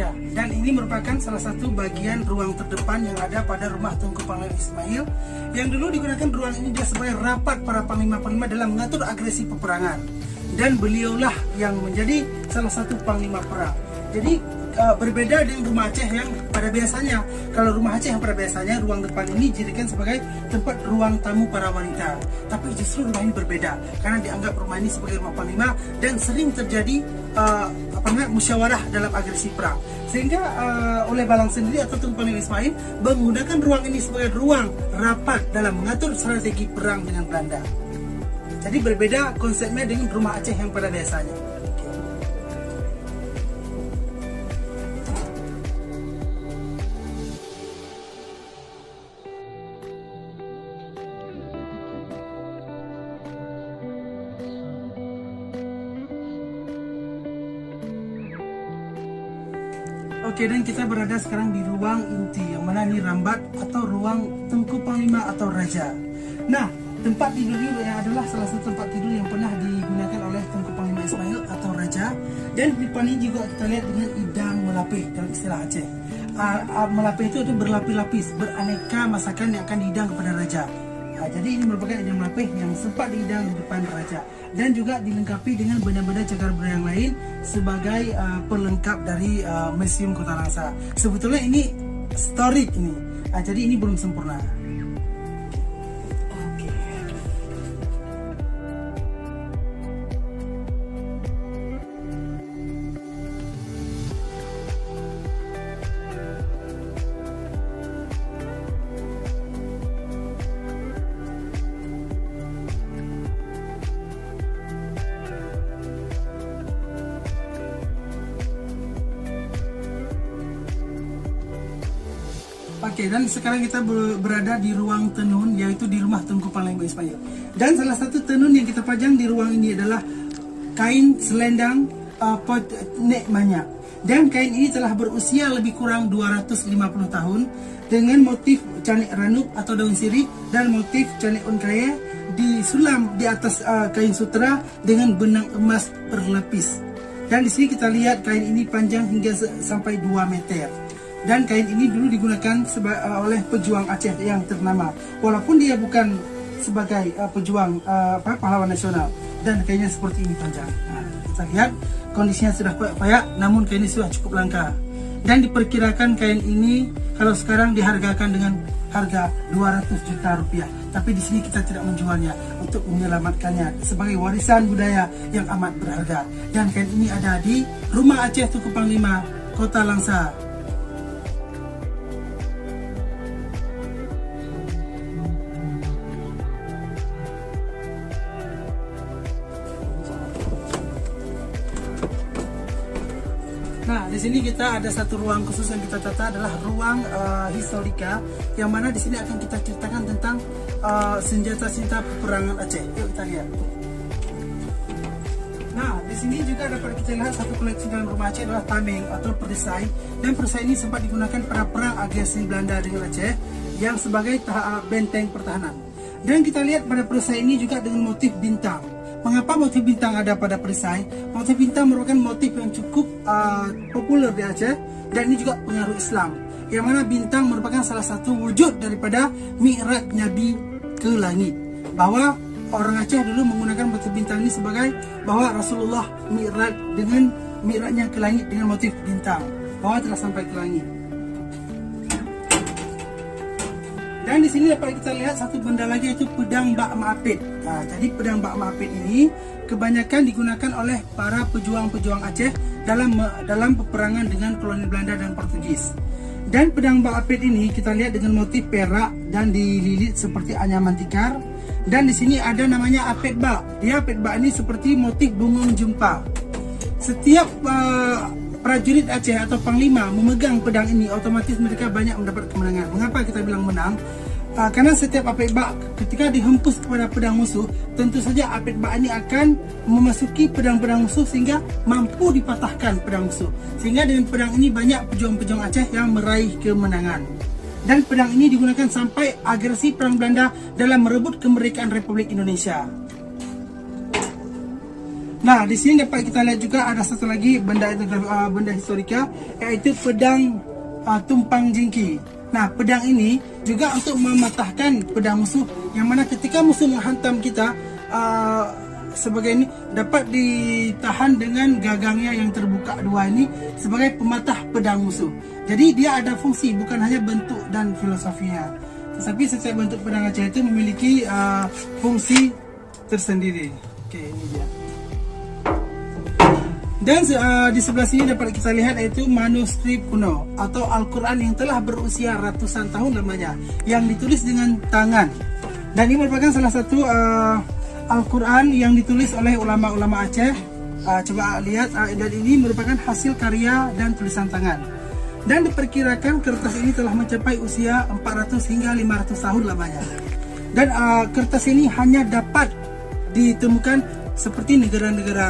Ya, dan ini merupakan salah satu bagian ruang terdepan yang ada pada rumah Tunku Panglima Ismail. Yang dulu digunakan ruang ini dia sebagai rapat para panglima-panglima dalam mengatur agresi peperangan. Dan beliaulah yang menjadi salah satu panglima perang. Jadi berbeda dengan rumah Aceh yang pada biasanya, kalau rumah Aceh yang pada biasanya ruang depan ini dijadikan sebagai tempat ruang tamu para wanita. Tapi justru rumah ini berbeda karena dianggap rumah ini sebagai rumah panglima dan sering terjadi musyawarah dalam agresi perang. Sehingga oleh Balang sendiri atau Tunku Panglima Ismail menggunakan ruang ini sebagai ruang rapat dalam mengatur strategi perang dengan Belanda. Jadi berbeda konsepnya dengan rumah Aceh yang pada biasanya. Oke, dan kita berada sekarang di ruang inti yang mana ini rambat atau ruang Tunku Panglima atau Raja. Nah, tempat tidur ini adalah salah satu tempat tidur yang pernah digunakan oleh Tunku Panglima Ismail atau Raja. Dan di depan ini juga kita lihat dengan idang melapih dalam istilah Aceh. Melapih itu berlapis-lapis, beraneka masakan yang akan dihidang kepada Raja. Jadi ini merupakan idang melapih yang sempat dihidang di depan Raja. Dan juga dilengkapi dengan benda-benda cagar budaya yang lain sebagai pelengkap dari Museum Kota Langsa. Sebetulnya ini historik ini, jadi ini belum sempurna. Oke, dan sekarang kita berada di ruang tenun, yaitu di rumah Tunku Panglima Ismail. Dan salah satu tenun yang kita pajang di ruang ini adalah kain selendang pot nek manyak. Dan kain ini telah berusia lebih kurang 250 tahun dengan motif canik ranuk atau daun sirih dan motif canik unkaya disulam di atas kain sutera dengan benang emas berlapis. Dan di sini kita lihat kain ini panjang hingga sampai 2 meter. Dan kain ini dulu digunakan oleh pejuang Aceh yang ternama, walaupun dia bukan sebagai pejuang pahlawan nasional. Dan kainnya seperti ini panjang. Nah, kita lihat kondisinya sudah payak, namun kain ini sudah cukup langka. Dan diperkirakan kain ini kalau sekarang dihargakan dengan harga 200 juta rupiah. Tapi di sini kita tidak menjualnya untuk menyelamatkannya sebagai warisan budaya yang amat berharga. Dan kain ini ada di Rumah Aceh Tunku Panglima, Kota Langsa. Nah, di sini kita ada satu ruang khusus yang kita tata adalah ruang historika, yang mana di sini akan kita ceritakan tentang senjata-senjata peperangan Aceh. Yuk kita lihat. Nah, di sini juga dapat kita lihat satu koleksi dalam rumah Aceh adalah tameng atau perisai. Dan perisai ini sempat digunakan pada perang agresi Belanda dengan Aceh yang sebagai benteng pertahanan. Dan kita lihat pada perisai ini juga dengan motif bintang. Mengapa motif bintang ada pada perisai? Motif bintang merupakan motif yang cukup populer di Aceh dan ini juga pengaruh Islam. Yang mana bintang merupakan salah satu wujud daripada mi'raj Nabi ke langit. Bahwa orang Aceh dulu menggunakan motif bintang ini sebagai bahwa Rasulullah mi'raj dengan mi'rajnya ke langit dengan motif bintang. Bahwa telah sampai ke langit. Dan di sini dapat kita lihat satu benda lagi, yaitu pedang Bak Maapit. Nah, jadi pedang Bak Maapit ini kebanyakan digunakan oleh para pejuang-pejuang Aceh dalam peperangan dengan koloni Belanda dan Portugis. Dan pedang Bak Maapit ini kita lihat dengan motif perak dan dililit seperti anyaman tikar. Dan di sini ada namanya apit bak. Dia apit bak ini seperti motif bungung jumpa. Setiap prajurit Aceh atau panglima memegang pedang ini, otomatis mereka banyak mendapat kemenangan. Mengapa kita bilang menang? Karena setiap apit bak ketika dihempus kepada pedang musuh, tentu saja apit bak ini akan memasuki pedang-pedang musuh sehingga mampu dipatahkan pedang musuh. Sehingga dengan pedang ini banyak pejuang-pejuang Aceh yang meraih kemenangan. Dan pedang ini digunakan sampai agresi perang Belanda dalam merebut kemerdekaan Republik Indonesia. Nah, di sini dapat kita lihat juga ada satu lagi benda benda historika, yaitu pedang tumpang jingki. Nah, pedang ini juga untuk mematahkan pedang musuh, yang mana ketika musuh menghantam kita sebagai ini dapat ditahan dengan gagangnya yang terbuka dua ini sebagai pematah pedang musuh. Jadi dia ada fungsi, bukan hanya bentuk dan filosofinya, tetapi setiap bentuk pedang Aceh itu memiliki fungsi tersendiri. Oke, ini dia. Dan di sebelah sini dapat kita lihat yaitu manuskrip kuno atau Al-Quran yang telah berusia ratusan tahun lamanya, yang ditulis dengan tangan. Dan ini merupakan salah satu Al-Quran yang ditulis oleh ulama-ulama Aceh. Coba lihat, dan ini merupakan hasil karya dan tulisan tangan. Dan diperkirakan kertas ini telah mencapai usia 400 hingga 500 tahun lamanya. Dan kertas ini hanya dapat ditemukan seperti negara-negara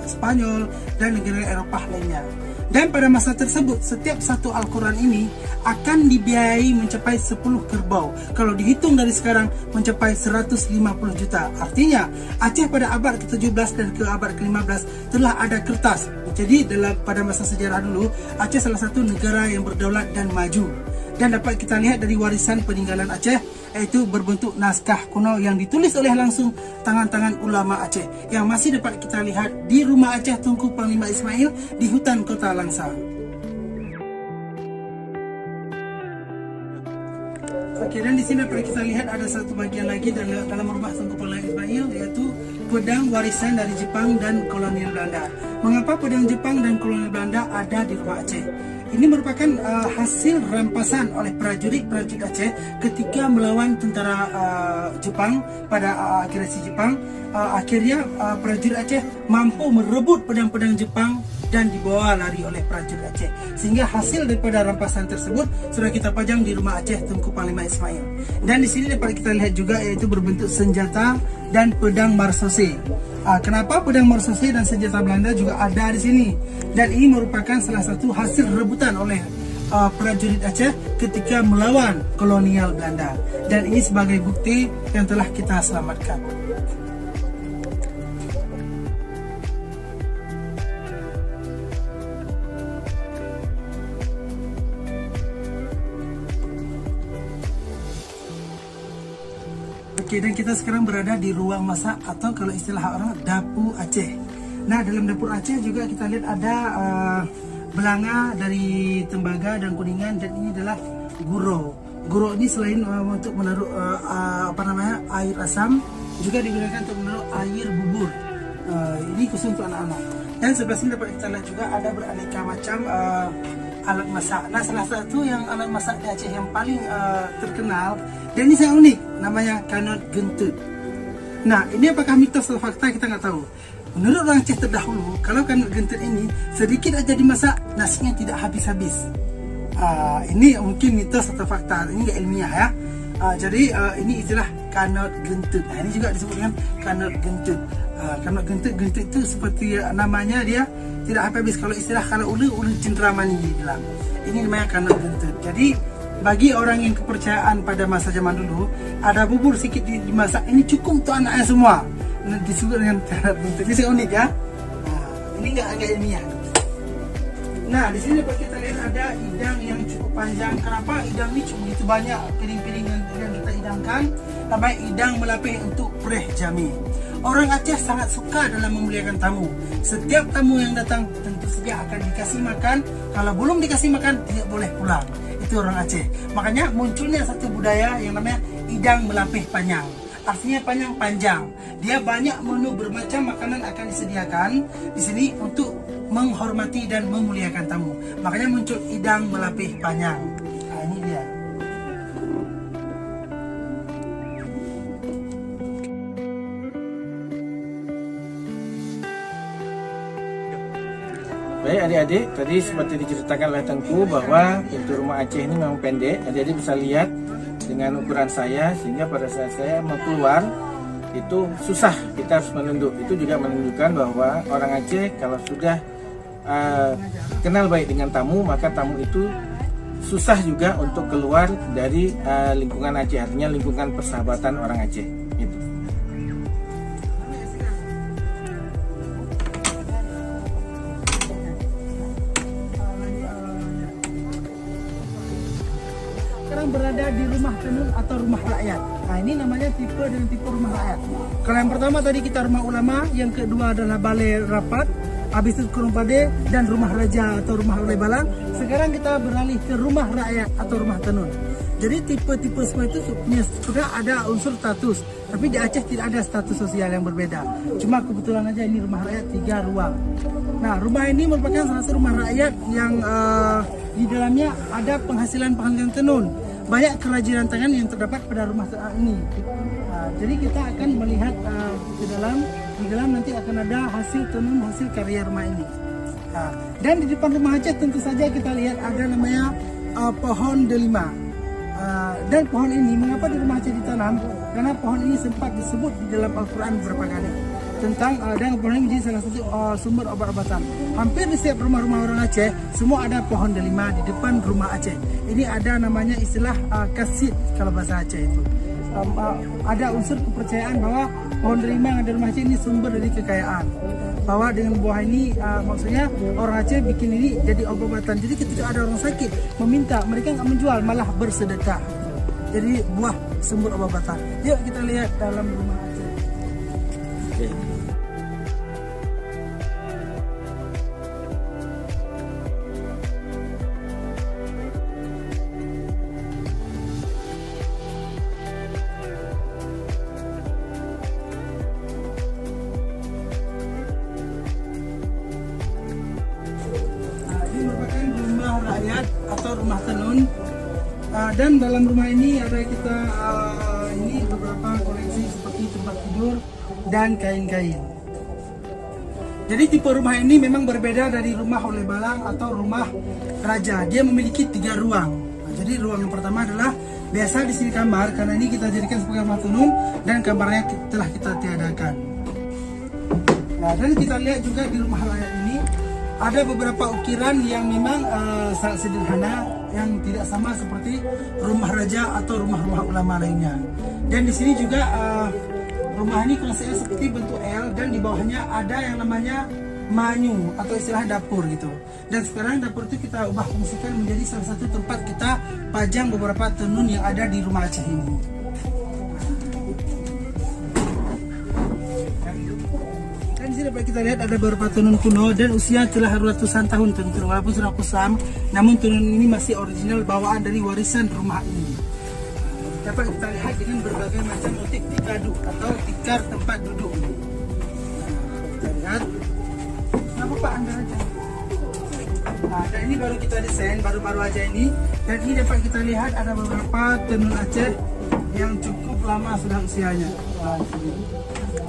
Spanyol dan negara Eropah lainnya. Dan pada masa tersebut, setiap satu Al-Quran ini akan dibiayai mencapai 10 kerbau. Kalau dihitung dari sekarang, mencapai 150 juta. Artinya, Aceh pada abad ke-17 dan ke abad ke-15 telah ada kertas. Jadi, pada masa sejarah dulu, Aceh salah satu negara yang berdaulat dan maju. Dan dapat kita lihat dari warisan peninggalan Aceh, yaitu berbentuk naskah kuno yang ditulis oleh langsung tangan-tangan ulama Aceh, yang masih dapat kita lihat di rumah Aceh Tunku Panglima Ismail di hutan kota Langsa. Oke, dan di sini dapat kita lihat ada satu bagian lagi dalam rumah Tunku Panglima Ismail, yaitu pedang warisan dari Jepang dan kolonial Belanda. Mengapa pedang Jepang dan kolonial Belanda ada di rumah Aceh? Ini merupakan hasil rampasan oleh prajurit-prajurit Aceh ketika melawan tentara Jepang pada agresi Jepang. Akhirnya prajurit Aceh mampu merebut pedang-pedang Jepang dan dibawa lari oleh prajurit Aceh. Sehingga hasil daripada rampasan tersebut sudah kita pajang di rumah Aceh Tunku Panglima Ismail. Dan di sini dapat kita lihat juga yaitu berbentuk senjata dan pedang marsose. Kenapa pedang marsose dan senjata Belanda juga ada di sini? Dan ini merupakan salah satu hasil rebutan oleh prajurit Aceh ketika melawan kolonial Belanda. Dan ini sebagai bukti yang telah kita selamatkan. Oke, dan kita sekarang berada di ruang masak atau kalau istilah orang dapur Aceh. Nah, dalam dapur Aceh juga kita lihat ada belanga dari tembaga dan kuningan, dan ini adalah guro. Guro ini selain untuk menaruh air asam, juga digunakan untuk menaruh air bubur. Ini khusus untuk anak-anak. Dan sebelah sini dapat kita lihat juga ada beraneka macam alat masak. Nah, salah satu yang alat masak di Aceh yang paling terkenal dan ini sangat unik, namanya kanot gentut. Nah, ini apakah mitos atau fakta kita nggak tahu. Menurut orang Aceh terdahulu, kalau kanot gentut ini sedikit aja dimasak, nasinya tidak habis-habis. Ini mungkin mitos atau fakta, ini nggak ilmiah ya. Jadi ini istilah kanot gentut. Nah, ini juga disebut dengan kanot gentut. Kanot gentut itu seperti namanya, dia tidak habis. Kalau istilah kalau ulu cendramani bilang, ini namanya kanot gentut. Jadi bagi orang yang kepercayaan pada masa zaman dulu, ada bubur sedikit dimasak, ini cukup untuk anaknya semua. Nah, disebut dengan kanot gentut. Ini unik ya. Ini nggak ilmiah. Nah, di sini dapat kita lihat ada idang yang cukup panjang. Kenapa idang ini cukup begitu banyak piring-piring yang kita idangkan? Namanya idang melapih untuk preh jami. Orang Aceh sangat suka dalam memuliakan tamu. Setiap tamu yang datang tentu saja akan dikasih makan. Kalau belum dikasih makan, tidak boleh pulang. Itu orang Aceh. Makanya munculnya satu budaya yang namanya idang melapih panjang. Artinya panjang. Dia banyak menu bermacam makanan akan disediakan di sini untuk menghormati dan memuliakan tamu. Makanya muncul idang melapih panjang. Nah, ini dia. Baik adik-adik, tadi seperti diceritakan oleh Tengku bahwa pintu rumah Aceh ini memang pendek. Adik-adik bisa lihat dengan ukuran saya, sehingga pada saat saya mau keluar itu susah, kita harus menunduk. Itu juga menunjukkan bahwa orang Aceh kalau sudah kenal baik dengan tamu, maka tamu itu susah juga untuk keluar dari lingkungan Aceh, artinya lingkungan persahabatan orang Aceh. Itu. ada di rumah tenun atau rumah rakyat. Nah, ini namanya tipe dengan tipe rumah rakyat. Kalau yang pertama tadi kita rumah ulama, yang kedua adalah balai rapat, habis itu kurung pade dan rumah raja atau rumah oleh balang. Sekarang kita beralih ke rumah rakyat atau rumah tenun. Jadi tipe-tipe semua itu sudah ada unsur status, tapi di Aceh tidak ada status sosial yang berbeda. Cuma kebetulan aja ini rumah rakyat 3 ruang. Nah, rumah ini merupakan salah satu rumah rakyat yang di dalamnya ada penghasilan tenun. Banyak kerajinan tangan yang terdapat pada rumah ini. Jadi kita akan melihat di dalam nanti akan ada hasil tenun, hasil karya rumah ini. Dan di depan rumah Aceh tentu saja kita lihat ada namanya pohon delima. Dan pohon ini mengapa di rumah Aceh ditanam? Karena pohon ini sempat disebut di dalam Al-Quran beberapa kali tentang dan pohon ini menjadi salah satu sumber obat-obatan. Hampir di setiap rumah-rumah orang Aceh semua ada pohon delima di depan rumah Aceh. Ini ada namanya istilah kasid kalau bahasa Aceh itu. Ada unsur kepercayaan bahwa pohon delima yang ada di rumah Aceh ini sumber dari kekayaan. Bahwa dengan buah ini maksudnya orang Aceh bikin ini jadi obat-obatan. Jadi ketika ada orang sakit meminta, mereka nggak menjual, malah bersedekah. Jadi buah sumber obat-obatan. Yuk kita lihat dalam rumah Aceh. Oke. Rakyat atau rumah tenun, dan dalam rumah ini ada kita ini beberapa koleksi seperti tempat tidur dan kain-kain. Jadi tipe rumah ini memang berbeda dari rumah oleh balang atau rumah raja. Dia memiliki 3 ruang. Jadi ruang yang pertama adalah biasa di sini kamar, karena ini kita jadikan sebagai rumah tenun dan kamarnya telah kita tiadakan. Nah, dan kita lihat juga di rumah rakyat ini ada beberapa ukiran yang memang sangat sederhana, yang tidak sama seperti rumah raja atau rumah-rumah ulama lainnya. Dan di sini juga rumah ini konsepnya seperti bentuk L, dan di bawahnya ada yang namanya manyu atau istilah dapur gitu. Dan sekarang dapur itu kita ubah fungsikan menjadi salah satu tempat kita pajang beberapa tenun yang ada di rumah Aceh ini. Di sini dapat kita lihat ada beberapa tenun kuno dan usia telah ratusan tahun tenun, walaupun sudah kusam, namun tenun ini masih original bawaan dari warisan rumah ini. Dapat kita lihat dengan berbagai macam motif tikadu atau tikar tempat duduk. Kita lihat. Kenapa Pak Anda aja? Nah, dan ini baru kita desain, baru-baru aja ini. Dan ini dapat kita lihat ada beberapa tenun Aceh yang cukup lama sudah usianya.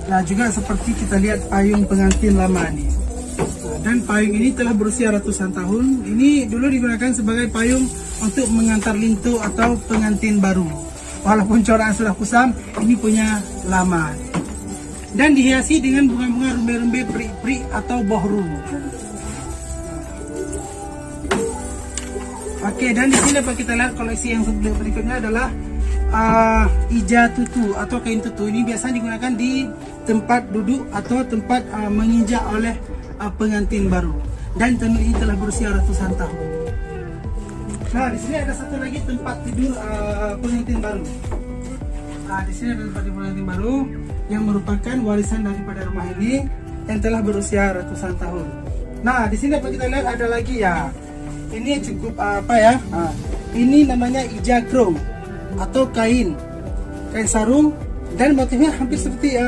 Nah, juga seperti kita lihat payung pengantin lama ini. Dan payung ini telah berusia ratusan tahun. Ini dulu digunakan sebagai payung untuk mengantar lintu atau pengantin baru. Walaupun corak sudah kusam, ini punya lama. Dan dihiasi dengan bunga-bunga rumbe-rumbe peri-peri atau bohru. Oke, dan di sini dapat kita lihat koleksi yang berikutnya adalah ija tutu atau kain tutu. Ini biasa digunakan di tempat duduk atau tempat menginjak oleh pengantin baru. Dan tenun ini telah berusia ratusan tahun. Nah, di sini ada satu lagi tempat tidur pengantin baru. Nah, di sini ada tempat tidur pengantin baru yang merupakan warisan daripada rumah ini yang telah berusia ratusan tahun. Nah, di sini dapat kita lihat ada lagi ya. Ini cukup ini namanya ija krong atau kain sarung, dan motifnya hampir seperti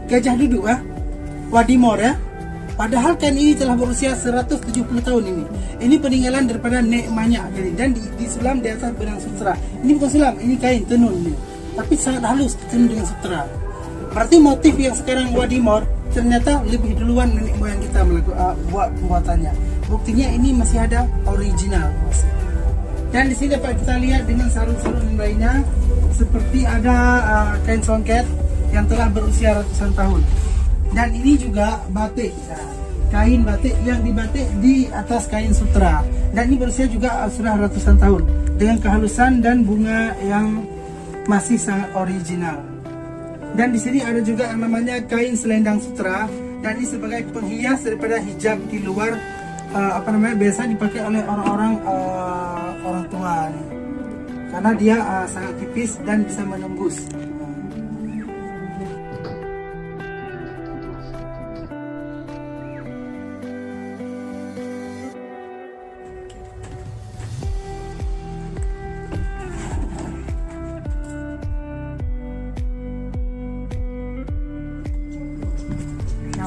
gajah duduk wadimor ya. Padahal kain ini telah berusia 170 tahun ini. Ini peninggalan daripada Nek Manyak dan disulam di atas benang sutera. Ini bukan sulam, ini kain tenun ini. Tapi sangat halus tenun dengan sutera. Berarti motif yang sekarang wadimor ternyata lebih duluan nenek moyang kita buat pembuatannya. Buktinya ini masih ada original. Dan di sini dapat kita lihat dengan sarung-sarung yang lainnya, seperti ada kain songket yang telah berusia ratusan tahun. Dan ini juga batik, kain batik yang dibatik di atas kain sutera. Dan ini berusia juga sudah ratusan tahun dengan kehalusan dan bunga yang masih sangat original. Dan di sini ada juga yang namanya kain selendang sutera, dan ini sebagai penghias daripada hijab di luar biasa dipakai oleh orang-orang orang tua nih. karena dia sangat tipis dan bisa menembus.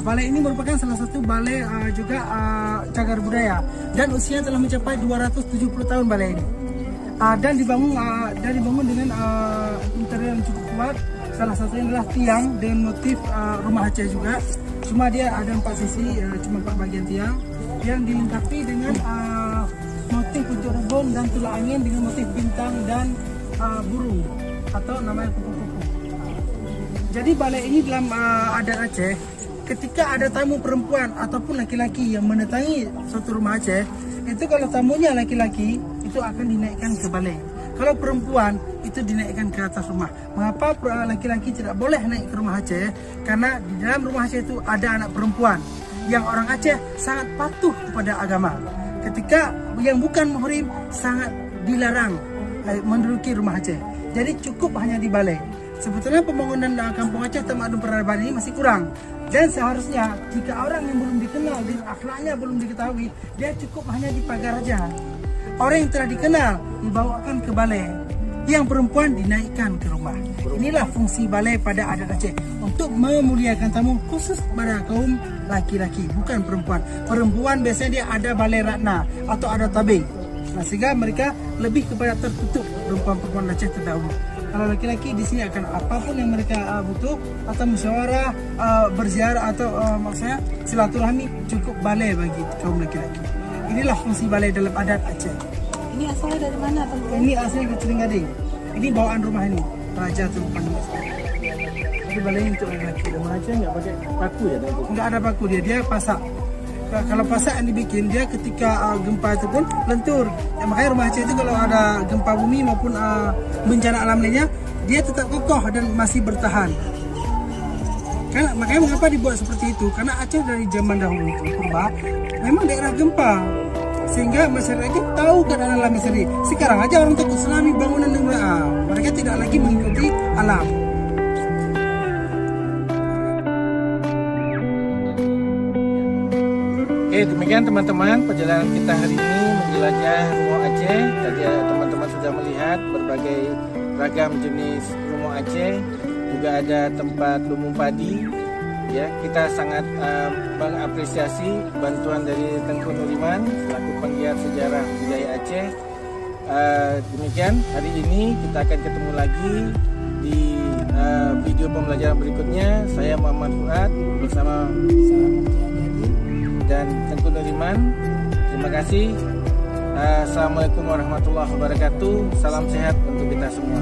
Balai ini merupakan salah satu balai juga cagar budaya dan usianya telah mencapai 270 tahun balai ini. Dan dibangun dengan interior yang cukup kuat. Salah satunya adalah tiang dengan motif rumah Aceh juga. Cuma dia ada 4 sisi, cuma 4 bagian tiang yang dilengkapi dengan motif pucuk rebung dan tulang angin dengan motif bintang dan burung atau namanya kupu-kupu. Jadi balai ini dalam adat Aceh, ketika ada tamu perempuan ataupun laki-laki yang mendatangi suatu rumah Aceh, itu kalau tamunya laki-laki itu akan dinaikkan ke balai. Kalau perempuan itu dinaikkan ke atas rumah. Mengapa laki-laki tidak boleh naik ke rumah Aceh? Karena di dalam rumah Aceh itu ada anak perempuan yang orang Aceh sangat patuh kepada agama. Ketika yang bukan muhrim sangat dilarang menduduki rumah Aceh. Jadi cukup hanya di balai. Sebetulnya pembangunan kampung Aceh Tamadun Peradaban ini masih kurang. Dan seharusnya jika orang yang belum dikenal dan akhlaknya belum diketahui, dia cukup hanya di pagar saja. Orang yang telah dikenal dibawakan ke balai. Yang perempuan dinaikkan ke rumah. Inilah fungsi balai pada adat Aceh, untuk memuliakan tamu khusus pada kaum laki-laki, bukan perempuan. Perempuan biasanya dia ada balai ratna atau ada tabing. Nah, sehingga mereka lebih kepada tertutup perempuan-perempuan Aceh terdahulu. Kalau laki-laki di sini akan apapun yang mereka butuh atau musyawarah, berziarah atau maksudnya silaturahmi, cukup balai bagi kaum laki-laki. Inilah fungsi balai dalam adat Aceh. Ini asalnya dari mana, Tuan? Ini asli ke Gading. Ini bawaan rumah ini, Raja Tumpang. Jadi balai untuk laki-laki. Rumah Aceh nggak pakai paku ya? Enggak ada paku dia pasak. Kalau pasak yang dibikin dia ketika gempa itu pun lentur. Ya, makanya rumah Aceh itu kalau ada gempa bumi maupun bencana alam lainnya, dia tetap kokoh dan masih bertahan. Makanya mengapa dibuat seperti itu? Karena Aceh dari zaman dahulu itu purba memang daerah gempa, sehingga masyarakat tahu keadaan alam sendiri. Sekarang aja orang takut tsunami, bangunan dan mereka tidak lagi mengikuti alam. Oke, demikian teman-teman perjalanan kita hari ini menjelajah Rumah Aceh. Tadi teman-teman sudah melihat berbagai ragam jenis Rumah Aceh, juga ada tempat lumbung padi. Ya, kita sangat mengapresiasi bantuan dari Tengku Nuriman selaku penggiat sejarah budaya Aceh. Demikian hari ini, kita akan ketemu lagi di video pembelajaran berikutnya. Saya Muhammad Fuad bersama dan Tengku Nuriman. Terima kasih. Assalamualaikum warahmatullahi wabarakatuh. Salam sehat untuk kita semua.